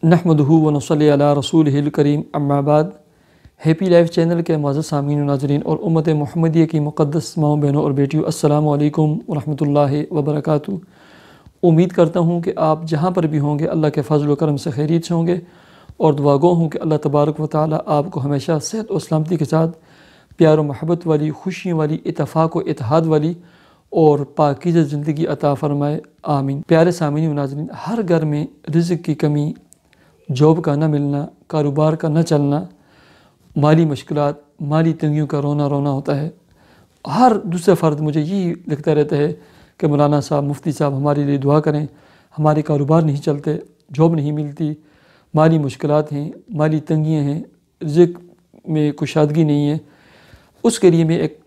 नहमदुहु व नसल्ली अला रसूलिहिल करीम अम्मा बाद। हैप्पी लाइफ चैनल के मुअज़्ज़ज़ सामीन व नाज़रीन और उम्मत मुहम्मदिया की मुक़द्दस माओ बहनों और बेटियों, अस्सलामु अलैकुम व रहमतुल्लाहि व बरकातुहू। उम्मीद करता हूँ कि आप जहाँ पर भी होंगे अल्लाह के फज़ल व करम से खैरियत से होंगे और दुआ गो हूँ कि अल्लाह तबारक व तआला आपको हमेशा सेहत और सलामती के साथ प्यार व मोहब्बत वाली, खुशियों वाली, इत्तेफाक व इत्तेहाद वाली और पाकीज़ा ज़िंदगी अता फ़रमाए, आमीन। प्यारे सामीन व नाज़रीन, हर घर में रिज़्क़ की कमी, जॉब का न मिलना, कारोबार का न चलना, माली मुश्किलात, माली तंगियों का रोना रोना होता है। हर दूसरा फ़र्द मुझे यही लिखता रहता है कि मौलाना साहब, मुफ्ती साहब हमारे लिए दुआ करें, हमारे कारोबार नहीं चलते, जॉब नहीं मिलती, माली मुश्किलात हैं, माली तंगियाँ हैं, रिज़्क़ में कुशादगी नहीं है। उसके लिए मैं एक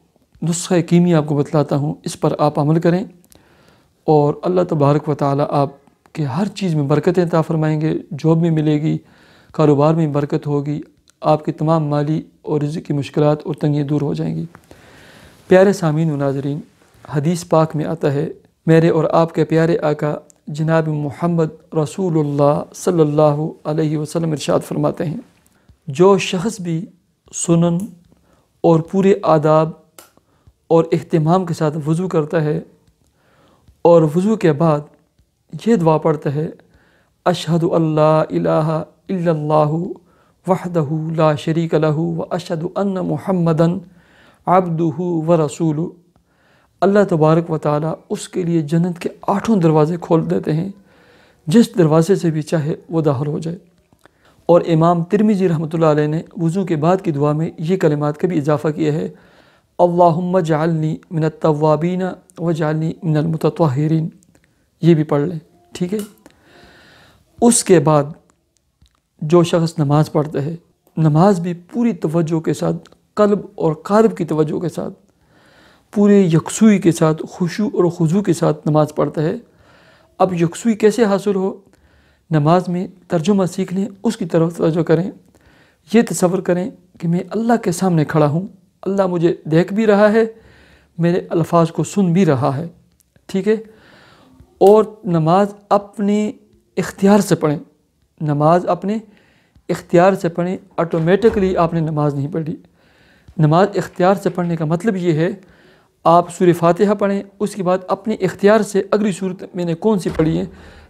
नुस्ख़ा कीमी आपको बतलाता हूँ, इस पर आप अमल करें और अल्लाह तबारक व तआला आपके हर चीज़ में बरकतें अता फ़रमाएंगे। जॉब में मिलेगी, कारोबार में बरकत होगी, आपके तमाम माली और रिज़्क़ की मुश्किलात और तंगियाँ दूर हो जाएंगी। प्यारे सामीन व नाज़रीन, हदीस पाक में आता है, मेरे और आपके प्यारे आका जनाब मुहम्मद रसूलुल्लाह सल्लल्लाहु अलैहि वसल्लम इरशाद फरमाते हैं, जो शख़्स भी सुनन और पूरे आदाब और इह्तिमाम के साथ वज़ू करता है और वज़ू के बाद ये दुआ पढ़ता है, अशहदु अल्ला इलाहा इल्लल्लाहु वहदहु ला शरीक लहु व अशहदु अन्न मुहम्मदन अब्दुहु व रसूलुहु, अल्लाह तबारक व तआला उसके लिए जन्नत के 8 दरवाज़े खोल देते हैं, जिस दरवाज़े से भी चाहे वो दाखिल हो जाए। और इमाम तिरमिज़ी रहमतुल्लाह अलैह ने वज़ू के बाद की दुआ में ये कलिमात का भी इजाफ़ा किया है, अल्लाहुम्मा जअलनी मिनत तव्वाबीन व जअलनी मिनल मुतत्वहिरीन। ये भी पढ़ लें, ठीक है। उसके बाद जो शख़्स नमाज़ पढ़ता है, नमाज भी पूरी तवज्जो के साथ, क़ल्ब और क़ाल्ब की तवज्जो के साथ, पूरे यकसुई के साथ, खुशू और खुजू के साथ नमाज़ पढ़ता है। अब यकसुई कैसे हासिल हो? नमाज में तर्जुमा सीख लें, उसकी तरफ तवज्जो करें। ये तसव्वुर करें कि मैं अल्लाह के सामने खड़ा हूँ, अल्लाह मुझे देख भी रहा है, मेरे अल्फाज को सुन भी रहा है, ठीक है। और नमाज अपने इख्तियार से पढ़ें, नमाज अपने इख्तियार से पढ़ें। ऑटोमेटिकली आपने नमाज नहीं पढ़ी। नमाज इख्तियार से पढ़ने का मतलब ये है, आप सूरह फातिहा पढ़ें, उसके बाद अपने इख्तियार से अगली सूरत मैंने कौन सी पढ़ी है,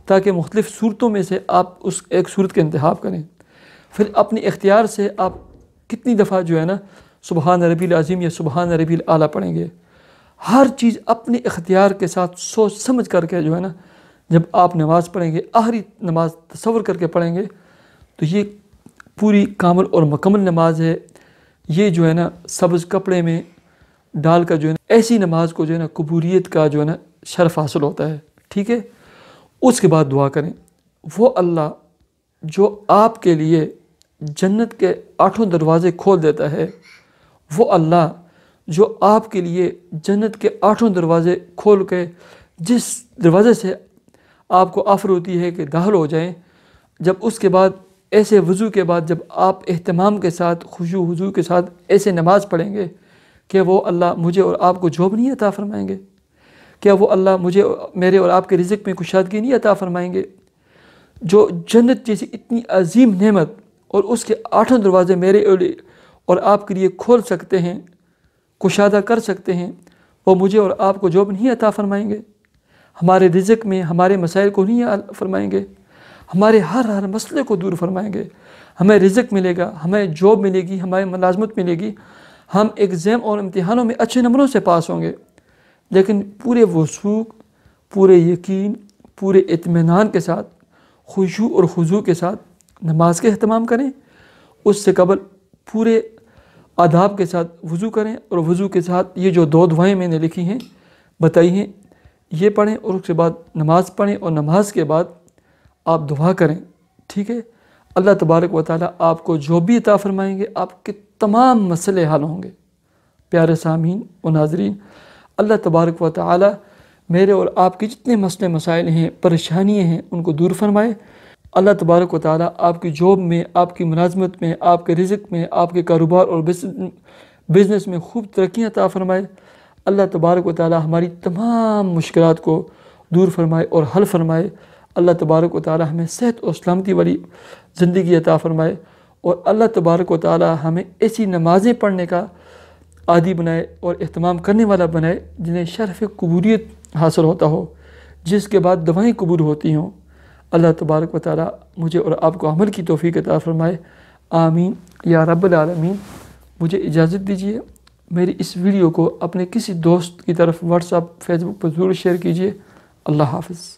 ताकि मुख्तलिफ़ सूरतों में से आप उस एक सूरत का इंतखाब करें। फिर अपने इख्तियार से आप कितनी दफ़ा जो है ना सुबहान रब्बिल अज़ीम या सुबहान रब्बिल आला पढ़ेंगे। हर चीज़ अपने इख्तियार के साथ सोच समझ करके जो है ना, जब आप नमाज़ पढ़ेंगे, आखिरी नमाज तसव्वुर करके पढ़ेंगे, तो ये पूरी कामिल और मुकम्मल नमाज है। ये जो है ना सब्ज़ कपड़े में डाल कर जो है ना, ऐसी नमाज को जो है ना कबूलियत का जो है ना शर्फ हासिल होता है, ठीक है। उसके बाद दुआ करें, वो अल्लाह जो आपके लिए जन्नत के 8 दरवाज़े खोल देता है, वो अल्लाह जो आपके लिए जन्नत के 8 दरवाज़े खोल के जिस दरवाज़े से आपको ऑफ़र होती है कि दाखिल हो जाएं, जब उसके बाद ऐसे वज़ू के बाद जब आप एहतमाम के साथ, खुशू हुजू के साथ ऐसे नमाज़ पढ़ेंगे, क्या वो अल्लाह मुझे और आपको जॉब नहीं अता फ़रमाएंगे? क्या वो अल्लाह मुझे, मेरे और आपके रिज़्क़ में कुशादगी नहीं अता फ़रमाएंगे? जो जन्नत जैसी इतनी अजीम नेमत और उसके 8 दरवाज़े मेरे और आपके लिए खोल सकते हैं, कुशादा कर सकते हैं, वो मुझे और आपको जॉब नहीं अता फ़रमाएंगे? हमारे रिज़्क़ में हमारे मसाइल को नहीं फ़रमाएंगे? हमारे हर मसले को दूर फरमाएंगे? हमें रिज़्क़ मिलेगा, हमें जॉब मिलेगी, हमें मुलाजमत मिलेगी, हम एग्ज़ाम और इम्तिहानों में अच्छे नंबरों से पास होंगे। लेकिन पूरे वसूक, पूरे यकीन, पूरे इत्मीनान के साथ, खुशू और खुजू के साथ नमाज के अहतमाम करें। उससे कबल पूरे आदाब के साथ वज़ू करें और वज़ू के साथ ये जो 2 दुआएं मैंने लिखी हैं, बताई हैं, ये पढ़ें और उसके बाद नमाज पढ़ें और नमाज के बाद आप दुआ करें, ठीक है। अल्लाह तबारक व तआला आपको जो भी अता फ़रमाएंगे, आपके तमाम मसले हल होंगे। प्यारे सामीन व नाज़रीन, अल्लाह तबारक व तआला मेरे और आपके जितने मसले मसाइल हैं, परेशानियाँ हैं, उनको दूर फरमाए। अल्लाह तबारक व तआला आपकी जॉब में, आपकी मुलाजमत में, आपके रिज़्क़ में, आपके कारोबार और बिज़नेस में खूब तरक्की अता फ़रमाए। अल्लाह तबारक व तआला हमारी तमाम मुश्किलात को दूर फरमाए और हल फरमाए। اللہ تبارک و تعالی ہمیں صحت اور سلامتی والی زندگی عطا فرمائے، اور اللہ تبارک و تعالی ہمیں ایسی نمازیں پڑھنے کا عادی بنائے اور اہتمام کرنے والا بنائے جنہیں شرف قبولیت حاصل ہوتا ہو، جس کے بعد دعائیں قبول ہوتی ہوں۔ اللہ تبارک و تعالی مجھے اور آپ کو عمل کی توفیق عطا فرمائے، آمین یا رب العالمین۔ مجھے اجازت دیجیے، میری اس ویڈیو کو اپنے کسی دوست کی طرف واٹس ایپ، فیس بک پر ضرور شیئر کیجیے۔ اللہ حافظ۔